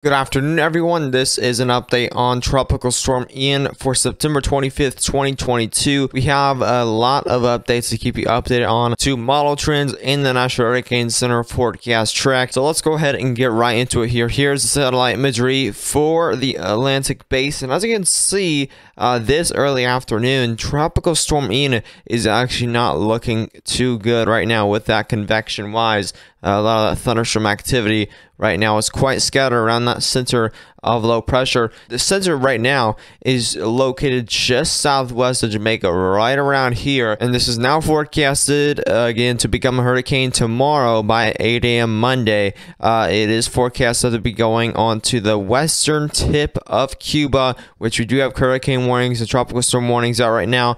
Good afternoon, everyone. This is an update on Tropical Storm Ian for September 25th, 2022. We have a lot of updates to keep you updated on to model trends in the National Hurricane Center forecast track. So let's go ahead and get right into it here. Here's the satellite imagery for the Atlantic Basin. As you can see, this early afternoon, Tropical Storm Ian is actually not looking too good right now with that convection-wise. A lot of that thunderstorm activity right now is quite scattered around that center of low pressure. The center right now is located just southwest of Jamaica, right around here, and this is now forecasted again to become a hurricane tomorrow by 8 a.m. Monday. It is forecasted to be going on to the western tip of Cuba, which we do have hurricane warnings and tropical storm warnings out right now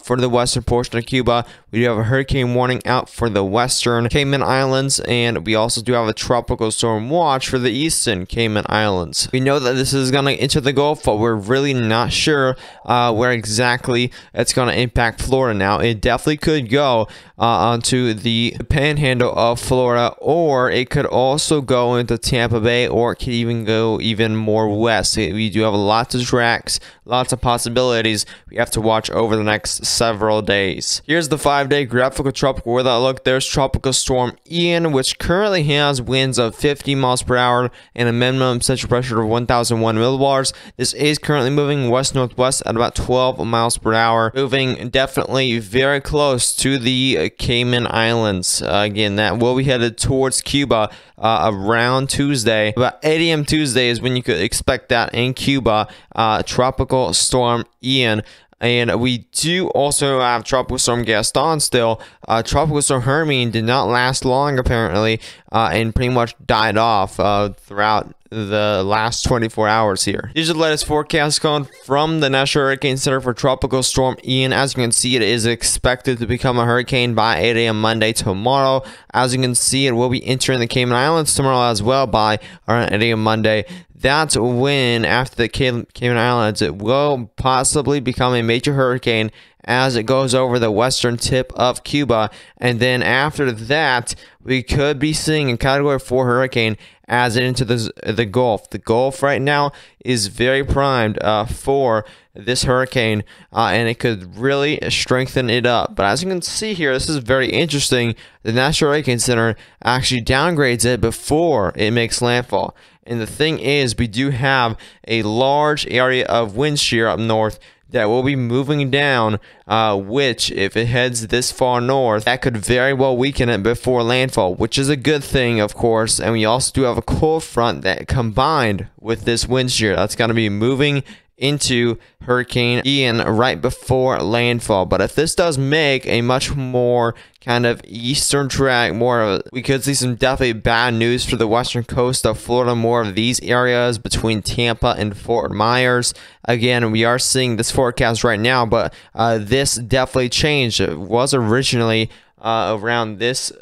for the western portion of Cuba. We do have a hurricane warning out for the western Cayman Islands, and we also do have a tropical storm watch for the eastern Cayman Islands. We know that this is going to enter the Gulf, but we're really not sure where exactly it's going to impact Florida. Now, it definitely could go onto the panhandle of Florida, or it could also go into Tampa Bay, or it could even go even more west. We do have lots of tracks, lots of possibilities we have to watch over the next several days. Here's the 5-day graphical tropical weather outlook. There's Tropical Storm Ian, which currently has winds of 50 miles per hour and a minimum central pressure of 1001 millibars. This is currently moving west-northwest at about 12 miles per hour, moving definitely very close to the Cayman Islands. Again, that will be headed towards Cuba around Tuesday. About 8 a.m. Tuesday is when you could expect that in Cuba. Tropical Storm Ian. And we do also have Tropical Storm Gaston still. Tropical Storm Hermine did not last long, apparently, and pretty much died off throughout the last 24 hours here. Here's the latest forecast code from the National Hurricane Center for Tropical Storm Ian. As you can see, it is expected to become a hurricane by 8 a.m. Monday tomorrow. As you can see, it will be entering the Cayman Islands tomorrow as well by around 8 a.m. Monday. That's when, after the Cayman Islands, it will possibly become a major hurricane as it goes over the western tip of Cuba. And then after that, we could be seeing a Category 4 hurricane as it enters the Gulf. The Gulf right now is very primed for this hurricane, and it could really strengthen it up. But as you can see here, this is very interesting. The National Hurricane Center actually downgrades it before it makes landfall. And the thing is, we do have a large area of wind shear up north that will be moving down, which, if it heads this far north, that could very well weaken it before landfall, which is a good thing, of course. And we also do have a cold front that, combined with this wind shear, that's going to be moving into Hurricane Ian right before landfall. But if this does make a much more kind of eastern track, we could see some definitely bad news for the western coast of Florida, more of these areas between Tampa and Fort Myers. Again, we are seeing this forecast right now, but this definitely changed. It was originally around this,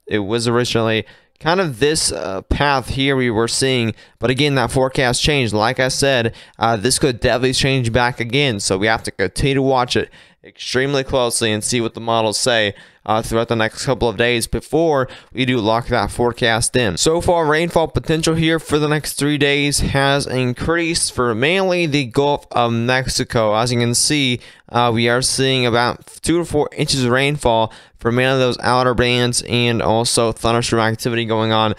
it was originally kind of this path here we were seeing, but again, that forecast changed. Like I said, this could definitely change back again, so we have to continue to watch it extremely closely and see what the models say throughout the next couple of days before we do lock that forecast in. So far, rainfall potential here for the next 3 days has increased for mainly the Gulf of Mexico. As you can see, we are seeing about 2 to 4 inches of rainfall for mainly those outer bands, and also thunderstorm activity going on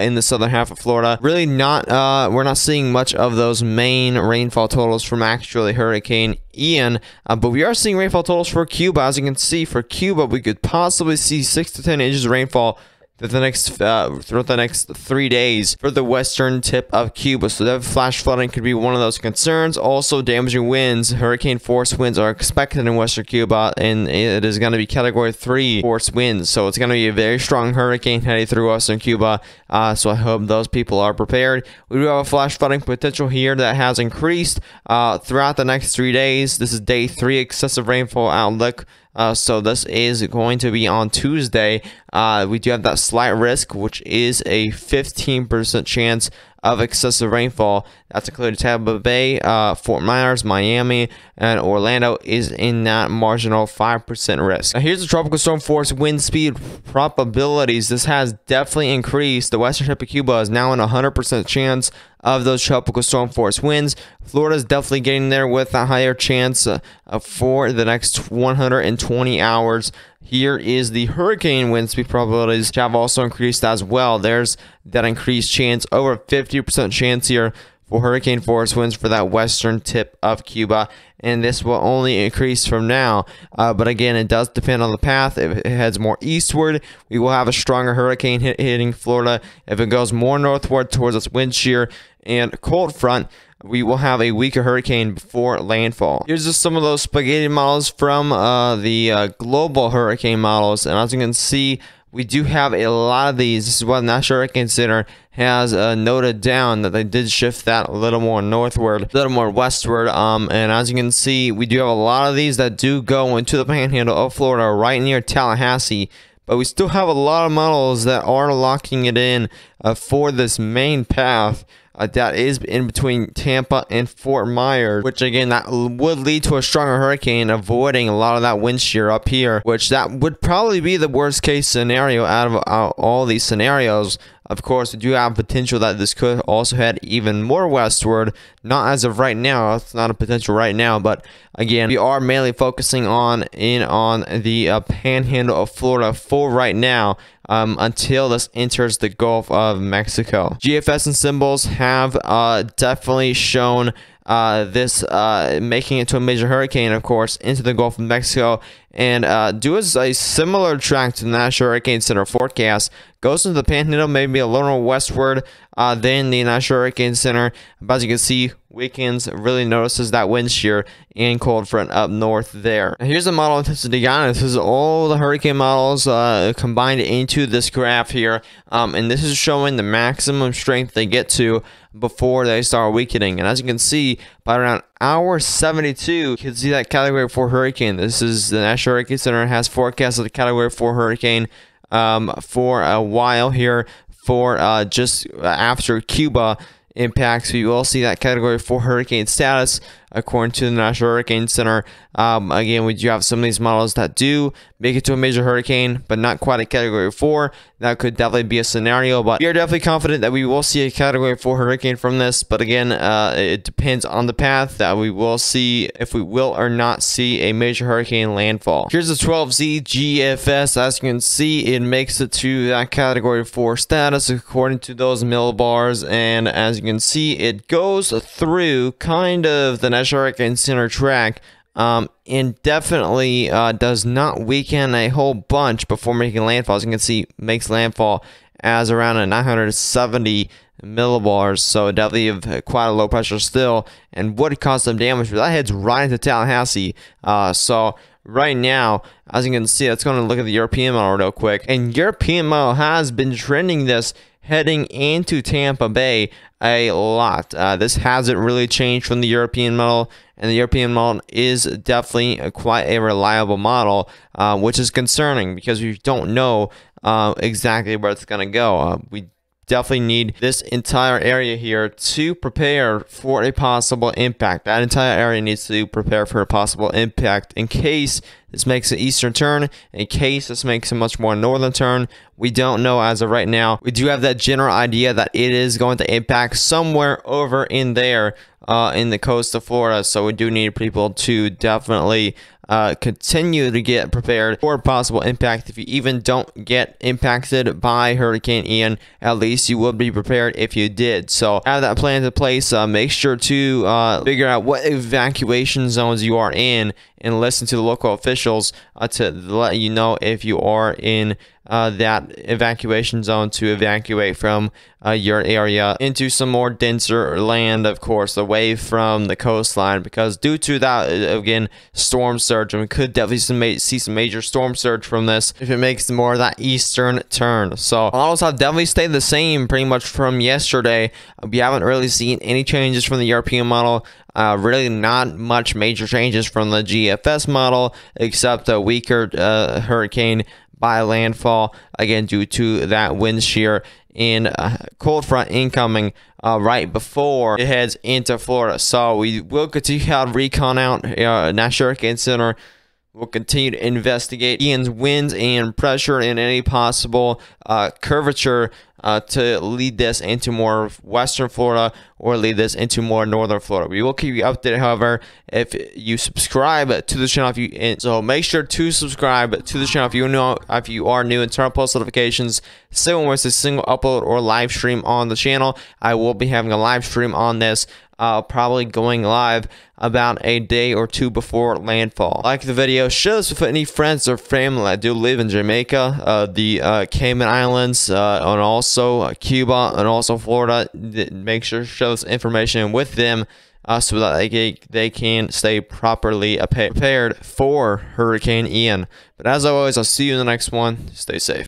in the southern half of Florida. Really not, we're not seeing much of those main rainfall totals from actually Hurricane Ian, but we are seeing rainfall totals for Cuba. As you can see, for Cuba, we could possibly see 6 to 10 inches of rainfall throughout the next 3 days for the western tip of Cuba. So that flash flooding could be one of those concerns. Also, damaging winds, hurricane force winds are expected in western Cuba, and it is going to be Category 3 force winds. So it's going to be a very strong hurricane heading through western Cuba. So I hope those people are prepared. We do have a flash flooding potential here that has increased throughout the next 3 days. This is day 3 excessive rainfall outlook. So this is going to be on Tuesday. We do have that slight risk, which is a 15% chance of excessive rainfall. That's included Tampa Bay, Fort Myers, Miami, and Orlando is in that marginal 5% risk. Now here's the tropical storm force wind speed probabilities. This has definitely increased. The western tip of Cuba is now in 100% chance of those tropical storm force winds. Florida is definitely getting there with a higher chance for the next 120 hours. Here is the hurricane wind speed probabilities, which have also increased as well. There's that increased chance, over 50% chance here for hurricane force winds for that western tip of Cuba, and this will only increase from now. But again, it does depend on the path. If it heads more eastward, we will have a stronger hurricane hitting Florida. If it goes more northward towards this wind shear and cold front, we will have a weaker hurricane before landfall. Here's just some of those spaghetti models from the global hurricane models, and as you can see, we do have a lot of these. This is what the National Hurricane Center has noted down, that they did shift that a little more northward, a little more westward. And as you can see, we do have a lot of these that do go into the panhandle of Florida, right near Tallahassee. But we still have a lot of models that are locking it in for this main path that is in between Tampa and Fort Myers, which again, that would lead to a stronger hurricane, avoiding a lot of that wind shear up here, which that would probably be the worst case scenario out of all these scenarios. Of course, we do have potential that this could also head even more westward. Not as of right now. It's not a potential right now, but again, we are mainly focusing on the panhandle of Florida for right now, until this enters the Gulf of Mexico. GFS and symbols have definitely shown this making it to a major hurricane, of course, into the Gulf of Mexico, and do a similar track to the National Hurricane Center forecast. Goes into the panhandle, maybe a little westward than the National Hurricane Center. But as you can see, weekends really notices that wind shear and cold front up north there. Now here's the model intensity guide. This is all the hurricane models combined into this graph here, and this is showing the maximum strength they get to before they start weakening. And as you can see, by around hour 72, you can see that category 4 hurricane. This is the National Hurricane Center has forecasted the category 4 hurricane for a while here, for just after Cuba impacts. We will see that category 4 hurricane status according to the National Hurricane Center. Again, we do have some of these models that do make it to a major hurricane, but not quite a category 4. That could definitely be a scenario, but we are definitely confident that we will see a category 4 hurricane from this. But again, it depends on the path that we will see, if we will or not see a major hurricane landfall. Here's the 12Z GFS. As you can see, it makes it to that category 4 status according to those millibars, and as you can see, it goes through kind of the National Hurricane Center track, and definitely does not weaken a whole bunch before making landfall. As you can see, makes landfall as around a 970 millibars, so definitely quite a low pressure still, and would cause some damage, but that heads right into Tallahassee. So right now, as you can see, let's go and look at the European model real quick, and European model has been trending this heading into Tampa Bay a lot. This hasn't really changed from the European model, and the European model is definitely quite a reliable model, which is concerning because we don't know exactly where it's going to go. We definitely need this entire area here to prepare for a possible impact. That entire area needs to prepare for a possible impact in case this makes an eastern turn, in case this makes a much more northern turn. We don't know as of right now. We do have that general idea that it is going to impact somewhere over in there in the coast of Florida, so we do need people to definitely continue to get prepared for a possible impact. If you even don't get impacted by Hurricane Ian, at least you would be prepared if you did. So have that plan in place. Make sure to figure out what evacuation zones you are in, and listen to the local officials to let you know if you are in that evacuation zone to evacuate from your area into some more denser land, of course, away from the coastline, because due to that, again, storm surge, and we could definitely see some major storm surge from this if it makes more of that eastern turn. So models have definitely stayed the same pretty much from yesterday. We haven't really seen any changes from the European model. Really not much major changes from the GFS model, except a weaker hurricane by landfall, again due to that wind shear and cold front incoming right before it heads into Florida. So we will continue to recon out National Hurricane Center. We'll continue to investigate Ian's winds and pressure and any possible curvature to lead this into more western Florida or lead this into more northern Florida. We will keep you updated, however, if you subscribe to the channel. So make sure to subscribe to the channel if you are new, and turn on post notifications so when there's a single upload or live stream on the channel. I will be having a live stream on this, probably going live about a day or two before landfall. Like the video, share this with any friends or family that do live in Jamaica, the Cayman Islands, and also Cuba, and also Florida. Make sure to share this information with them so that they can stay properly prepared for Hurricane Ian. But as always, I'll see you in the next one. Stay safe.